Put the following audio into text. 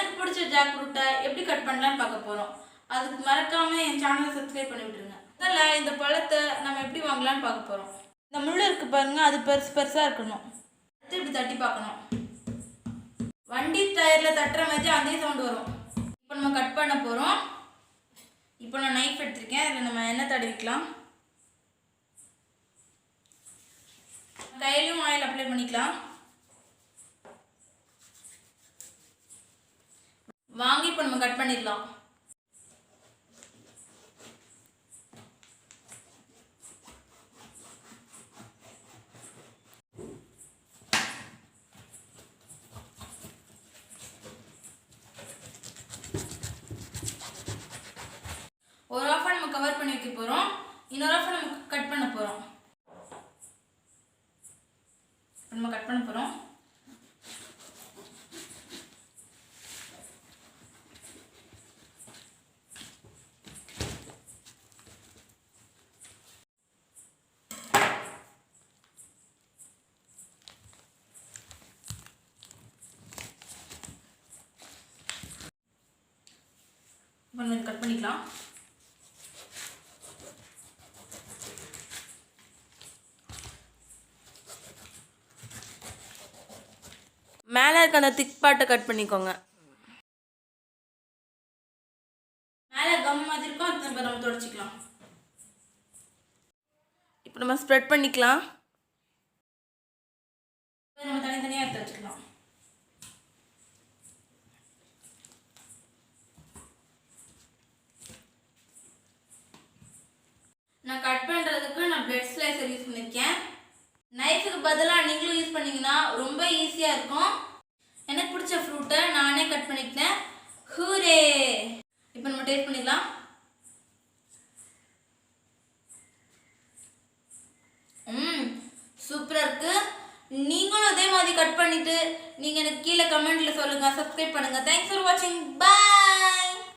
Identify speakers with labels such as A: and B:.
A: எனக்கு பிடிச்ச ஜாக் ஃப்ரூட்டை எப்படி கட் பண்ணலான்னு பார்க்க போகிறோம். அதுக்கு மறக்காமல் என் சேனலை சப்ஸ்கிரைப் பண்ணி விட்டுருங்க. அதில் இந்த பழத்தை நம்ம எப்படி வாங்கலான்னு பார்க்க போகிறோம். இந்த முள் இருக்குது பாருங்கள், அது பெருசாக இருக்கணும். அடுத்து இப்படி தட்டி பார்க்கணும். வண்டி டயரில் தட்டுற மாதிரி அதே சவுண்டு வரும். இப்போ நம்ம கட் பண்ண போகிறோம். இப்போ நான் நைஃப் எடுத்திருக்கேன். அதில் நம்ம எண்ணெய் தடவிக்கலாம். கையிலையும் ஆயில் அப்ளை பண்ணிக்கலாம். வாங்கி இப்போ நம்ம கட் பண்ணிடலாம். ஒரு ஆஃப் நம்ம கவர் பண்ணி வைக்க போகிறோம். இன்னொரு ஆஃப் நம்ம கட் பண்ண போகிறோம். நம்ம கட் பண்ண போகிறோம். கட் பண்ணிக்கலாம்.
B: மேலே இருக்க அந்த திக் பார்ட்டை கட் பண்ணிக்கோங்க.
A: மேலே கம் மாதிரி இருக்கும், அது நம்ம தொடச்சிக்கலாம்.
B: இப்போ நம்ம ஸ்ப்ரெட் பண்ணிக்கலாம்.
A: நம்ம தனித்தனியாக எடுத்து வச்சுக்கலாம். நான் கட் பண்ணுறதுக்கு நான் பிளட் ஸ்லைசர் யூஸ் பண்ணியிருக்கேன். நைஃபுக்கு பதிலாக நீங்களும் யூஸ் பண்ணிங்கன்னா ரொம்ப ஈஸியாக இருக்கும். எனக்கு பிடிச்ச ஃப்ரூட்டை நானே கட் பண்ணிக்கிட்டேன். ஹூரே! இப்போ நம்ம டேஸ்ட் பண்ணிடலாம். சூப்பராக இருக்குது. நீங்களும் அதே மாதிரி கட் பண்ணிவிட்டு நீங்கள் எனக்கு கீழே கமெண்ட்டில் சொல்லுங்கள். சப்ஸ்கிரைப் பண்ணுங்கள். தேங்க்ஸ் ஃபார் வாட்சிங். பாய்.